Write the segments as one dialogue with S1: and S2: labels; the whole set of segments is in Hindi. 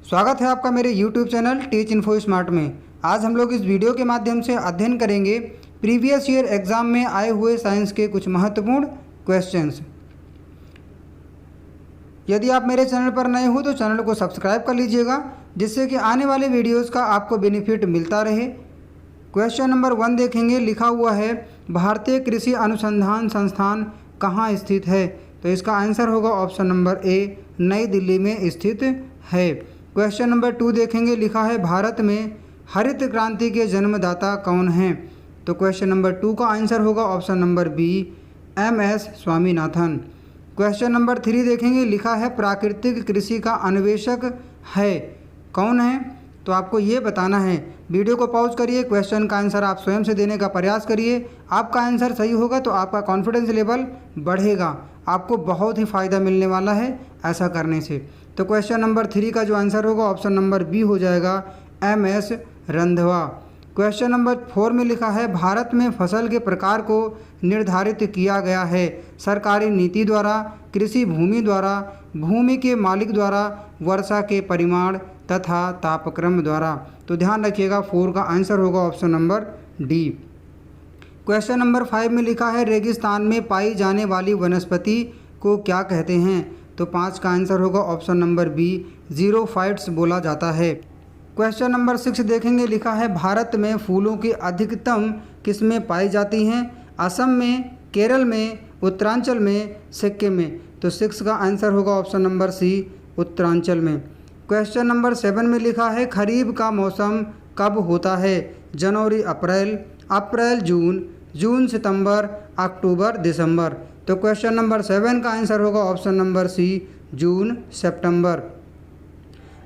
S1: स्वागत है आपका मेरे YouTube channel teach info smart में। आज हम लोग इस वीडियो के माध्यम से अध्ययन करेंगे प्रीवियस ईयर एग्ज़ाम में आए हुए साइंस के कुछ महत्वपूर्ण क्वेश्चंस। यदि आप मेरे चैनल पर नए हो तो चैनल को सब्सक्राइब कर लीजिएगा, जिससे कि आने वाले वीडियोज़ का आपको बेनिफिट मिलता रहे। क्वेश्चन नंबर 1 देखेंगे, लिखा हुआ है भारतीय कृषि अनुसंधान संस्थान कहाँ स्थित है? तो इसका आंसर होगा ऑप्शन नंबर ए, नई दिल्ली में स्थित है। क्वेश्चन नंबर 2 देखेंगे, लिखा है भारत में हरित क्रांति के जन्मदाता कौन हैं? तो क्वेश्चन नंबर 2 का आंसर होगा option number B, M S. Swaminathan. Question number 3 देखेंगे, लिखा है प्राकृतिक कृषि का अन्वेषक है कौन है? तो आपको ये बताना है। वीडियो को पॉज करिए, क्वेश्चन का आंसर आप स्वयं से देने का प्रयास करिए। आपका आंसर सही होगा तो आपका कॉन्फिडेंस लेवल बढ़ेगा, आपको बहुत ही फ़ायदा मिलने वाला है ऐसा करने से। तो क्वेश्चन नंबर 3 का जो आंसर होगा ऑप्शन नंबर बी हो जाएगा, एम.एस. रंधवा। क्वेश्चन नंबर 4 में लिखा है भारत में फसल के प्रकार को निर्धारित किया गया है सरकारी नीति द्वारा, कृषि भूमि द्वारा, भूमि के मालिक द्वारा, वर्षा के परिमाण तथा तापक्रम द्वारा। तो ध्यान रखिएगा 4 का आंसर होगा option number D. Question number 5 में लिखा है रेगिस्तान में पाई जाने वाली वनस्पति को क्या कहते हैं? तो 5 का आंसर होगा ऑप्शन नंबर बी, ज़ीरोफाइट्स बोला जाता है। क्वेश्चन नंबर 6 देखेंगे, लिखा है भारत में फूलों की अधिकतम किस्में पाई जाती हैं? असम में, केरल में, उत्तरांचल में, सिक्किम में। तो 6 का आंसर होगा ऑप्शन नंबर सी, उत्तरांचल में। क्वेश्चन नंबर 7 में लिखा है खरीफ का मौसम कब होता है? जनवरी अप्रैल, अप्रैल जून, जून सितंबर, अक्टूबर दिसंबर। तो क्वेश्चन नंबर 7 का आंसर होगा ऑप्शन नंबर सी, जून सितंबर।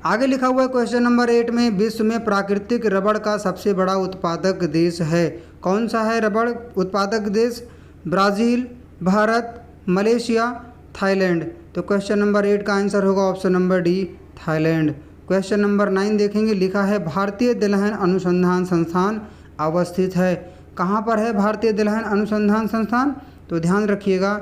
S1: आगे लिखा हुआ है क्वेश्चन नंबर 8 में विश्व में प्राकृतिक रबड़ का सबसे बड़ा उत्पादक देश है कौन सा है? रबड़ उत्पादक देश ब्राज़ील, भारत, मलेशिया, थाईलैंड। तो क्वेश्चन नंबर 8 का आंसर होगा option number D, Thailand. Question number 9 देखेंगे, लिखा है भारतीय दलहन अनुसंधान संस्थान अवस्थित है कहाँ पर है? भारतीय दलहन अनुसंधान संस्थान। तो ध्यान रखिएगा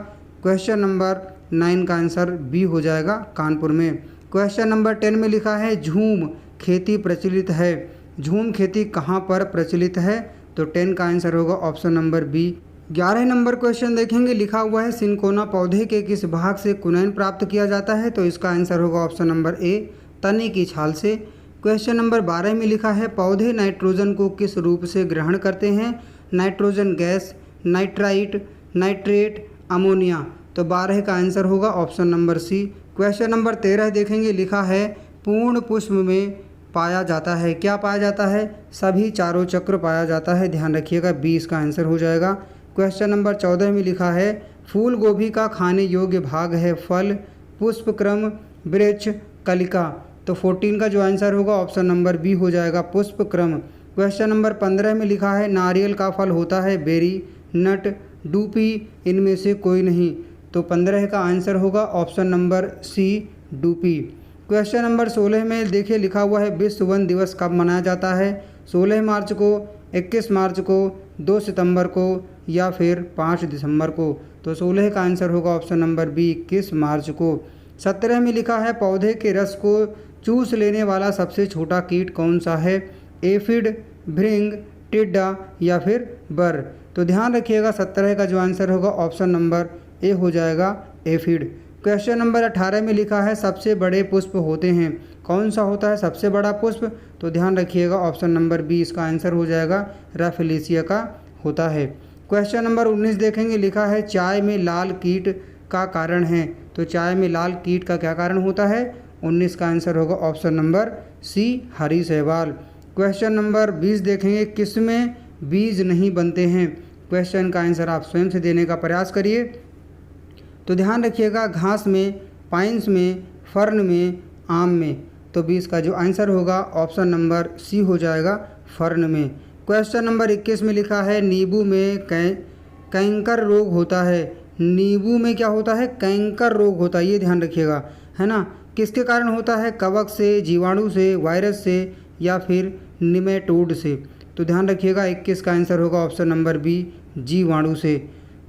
S1: क्वेश्चन नंबर 9 का आंसर बी हो जाएगा, कानपुर में। क्वेश्चन नंबर 10 में लिखा है झूम खेती प्रचलित है, झूम खेती कहाँ पर प्रचलित है? तो 10 का आंसर होगा option number B. 11 number question देखेंगे, लिखा हुआ है सिनकोना पौधे के किस भाग से कुनैन प्राप्त किया जाता है? तो इसका आंसर होगा ऑप्शन नंबर ए, तने की छाल से। क्वेश्चन नंबर 12 में लिखा है पौधे नाइट्रोजन को किस रूप से ग्रहण करते हैं? Nitrogen gas, nitrite, nitrate, ammonia. तो 12 का आंसर होगा option number C. Question number 13 देखेंगे, लिखा है पूर्ण पुष्प में पाया जाता है क्या पाया जाता है? सभी चारों चक्र पाया जाता है, ध्यान रखिएगा 20 का आंसर हो जाएगा। क्वेश्चन नंबर 14 में लिखा है फूल गोभी का खाने योग्य भाग है फल, पुष्प क्रम, वृक्ष, कलिका। तो 14 का जो आंसर होगा ऑप्शन नंबर बी हो जाएगा, पुष्प क्रम। क्वेश्चन नंबर 15 में लिखा है नारियल का फल होता है बेरी, नट, डूपी, इनमें से कोई नहीं। तो 15 का आंसर होगा ऑप्शन नंबर सी, डूपी। क्वेश्चन नंबर 16 में देखिए लिखा हुआ है विश्व वन दिवस कब मनाया जाता है? 16 मार्च को, 21 मार्च को, 2 सितंबर को या फिर 5 दिसंबर को। तो 16 का आंसर होगा ऑप्शन नंबर बी, 21 मार्च को। 17 में लिखा है पौधे के रस को चूस लेने वाला सबसे छोटा कीट कौन सा है? एफिड, भृंग, टिड्डा या फिर बर। तो ध्यान रखिएगा 17 का जो आंसर होगा ऑप्शन नंबर ए हो जाएगा, एफिड। क्वेश्चन नंबर 18 में लिखा है सबसे बड़े पुष्प होते हैं कौन सा होता है सबसे बड़ा पुष्प? तो ध्यान रखिएगा ऑप्शन नंबर बी, इसका आंसर हो जाएगा रैफेलिसिया का होता है। क्वेश्चन नंबर 19 देखेंगे, लिखा है चाय में लाल कीट का कारण है। तो चाय में लाल कीट का क्या कारण होता है? 19 का आंसर होगा ऑप्शन नंबर सी, हरी शैवाल। क्वेश्चन नंबर 20 देखेंगे, किसमें बीज नहीं बनते हैं? क्वेश्चन का आंसर आप स्वयं से देने का प्रयास करिए। तो ध्यान रखिएगा घास में, पाइन्स में, फर्न में, आम में। तो 20 का जो आंसर होगा ऑप्शन नंबर सी हो जाएगा, फर्न में। क्वेश्चन नंबर 21 में लिखा है नींबू में कैंकर रोग होता है। नींबू में क्या होता है? कैंकर रोग होता है, ये ध्यान रखिएगा, है ना। किसके कारण होता है? कवक से, जीवाणु से, वायरस से या फिर निमेटोड से। तो ध्यान रखिएगा 21 का आंसर होगा ऑप्शन नंबर बी, जीवाणु से।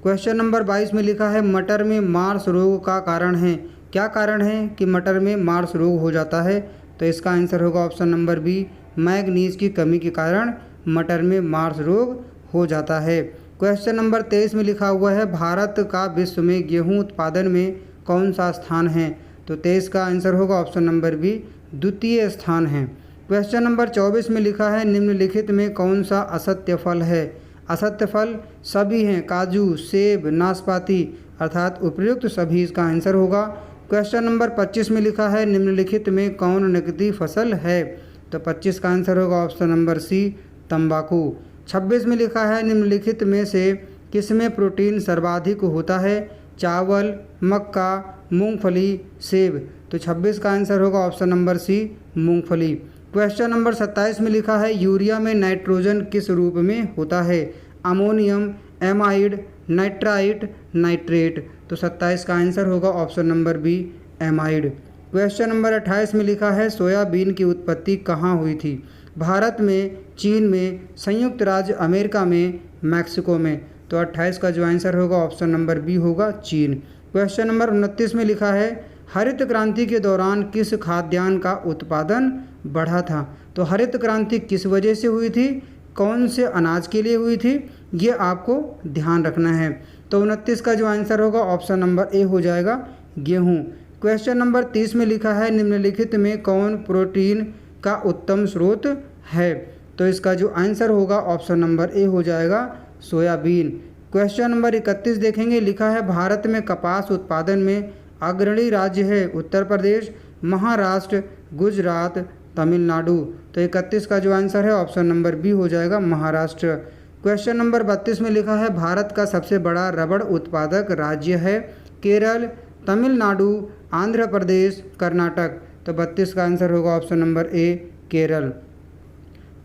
S1: क्वेश्चन नंबर 22 में लिखा है मटर में मार्स रोग का कारण है। क्या कारण है कि मटर में मार्स रोग हो जाता है? तो इसका आंसर होगा ऑप्शन नंबर बी, मैग्नीज की कमी के कारण मटर में मार्स रोग हो जाता है। क्वेश्चन नंबर 23 में लिखा हुआ है, भारत का विश्व में गेहूं उत्पादन में कौन सा स्थान है? तो 23 का आंसर होगा ऑप्शन नंबर बी, द्वितीय स्थान है। क्वेश्चन नंबर 24 में लिखा है, निम्नलिखित में कौन सा असत्य फल है? असत्य फल सभी हैं, काजू, सेब, नाशपाती, अर्थात उपर्युक्त सभी इसका आंसर होगा। क्वेश्चन नंबर 25 में लिखा है, निम्नलिखित में कौन नकदी फसल है? तो 25 का आंसर होगा ऑप्शन नंबर सी, तंबाकू। 26 में लिखा है, निम्नलिखित में से किसमें प्रोटीन सर्वाधिक होता है? चावल, मक्का, मूंगफली, सेब। तो 26 का आंसर होगा ऑप्शन नंबर सी, मूंगफली। क्वेश्चन नंबर 27 में लिखा है, यूरिया में नाइट्रोजन किस रूप में होता है? Ammonium, amide, nitrite, nitrate. तो 27 का आंसर होगा option number B, amide. Question number 28 में लिखा है, सोयाबीन की उत्पत्ति कहाँ हुई थी? भारत में, चीन में, संयुक्त राज्य अमेरिका में, मैक्सिको में। तो 28 का जो आंसर होगा ऑप्शन नंबर बी होगा, चीन। क्वेश्चन नंबर 29 में लिखा है, हरित क्रांति के दौरान किस खाद्यान्न का उत्पादन बढ़ा था? तो हरित क्रांति किस वजह से हुई थी, कौन से अनाज के लिए हुई थी, ये आपको ध्यान रखना है। तो 29 का जो आंसर होगा ऑप्शन नंबर ए हो जाएगा, गेहूँ। क्वेश्चन नंबर 30 में लिखा है, निम्नलिखित में कौन प्रोटीन का उत्तम स्रोत है? तो इसका जो आंसर होगा ऑप्शन नंबर ए हो जाएगा, सोयाबीन। क्वेश्चन नंबर 31 देखेंगे, लिखा है, भारत में कपास उत्पादन में अग्रणी राज्य है उत्तर प्रदेश, महाराष्ट्र, गुजरात, तमिलनाडु। तो 31 का जो आंसर है ऑप्शन नंबर बी हो जाएगा, महाराष्ट्र। क्वेश्चन नंबर 32 में लिखा है, भारत का सबसे बड़ा रबड़ उत्पादक राज्य है? केरल, तमिलनाडु, आंध्र प्रदेश, कर्नाटक। तो 32 का आंसर होगा ऑप्शन नंबर ए, केरल।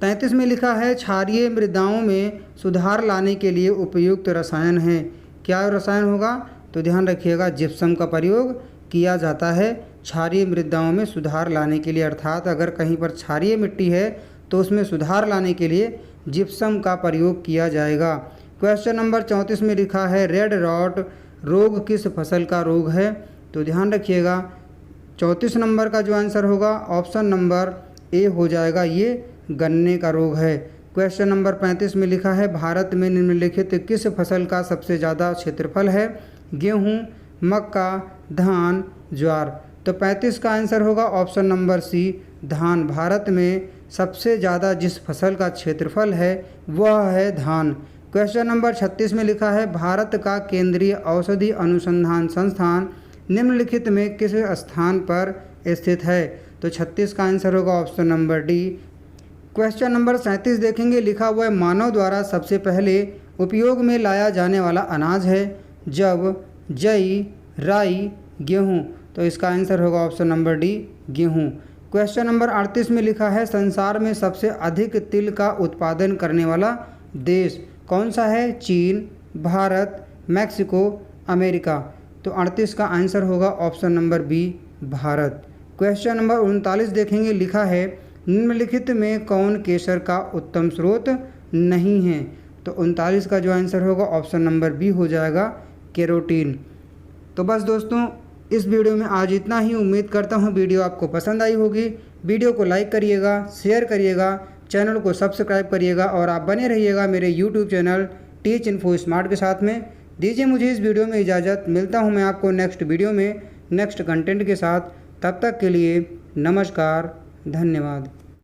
S1: 33 में लिखा है, क्षारीय मृदाओं में सुधार लाने के लिए उपयुक्त रसायन है? क्या रसायन होगा? तो ध्यान रखिएगा, जिप्सम का प्रयोग किया जाता है क्षारीय मृदाओं में सुधार लाने के लिए, अर्थात अगर कहीं पर क्षारीय मिट्टी है तो उसमें सुधार लाने के लिए जिप्सम का प्रयोग किया जाएगा। क्वेश्चन नंबर 34 में लिखा है, रेड रॉट रोग किस फसल का रोग है? तो ध्यान रखिएगा, 34 नंबर का जो आंसर होगा ऑप्शन नंबर ए हो जाएगा, ये गन्ने का रोग है। क्वेश्चन नंबर 35 में लिखा है, भारत में निम्नलिखित किस फसल का सबसे ज़्यादा क्षेत्रफल है? गेहूँ, मक्का, धान, ज्वार। तो 35 का आंसर होगा ऑप्शन नंबर सी, धान। भारत में सबसे ज़्यादा जिस फसल का क्षेत्रफल है वह है धान। क्वेश्चन नंबर 36 में लिखा है, भारत का केंद्रीय औषधि अनुसंधान संस्थान निम्नलिखित में किस स्थान पर स्थित है? तो 36 का आंसर होगा option number D. Question number 37 देखेंगे, लिखा हुआ है, मानव द्वारा सबसे पहले उपयोग में लाया जाने वाला अनाज है? जव, जई, राई, गेहूँ। तो इसका आंसर होगा ऑप्शन नंबर डी, गेहूँ। क्वेश्चन नंबर 38 में लिखा है, संसार में सबसे अधिक तिल का उत्पादन करने वाला देश कौन सा है? चीन, भारत, मैक्सिको, अमेरिका। तो 38 का आंसर होगा option number B, Bharat. Question number 39 देखेंगे, लिखा है, निम्नलिखित में कौन केसर का उत्तम स्रोत नहीं है? तो 39 का जो आंसर होगा ऑप्शन नंबर बी हो जाएगा, केरोटीन। तो बस दोस्तों, इस वीडियो में आज इतना ही। उम्मीद करता हूँ वीडियो आपको पसंद आई होगी। वीडियो को लाइक करिएगा, शेयर करिएगा, चैनल को सब्सक्राइब करिएगा और आप बने रहिएगा मेरे YouTube channel teach info smart के साथ में। दीजिए मुझे इस वीडियो में इजाज़त। मिलता हूँ मैं आपको नेक्स्ट वीडियो में नेक्स्ट कंटेंट के साथ। तब तक के लिए नमस्कार, धन्यवाद।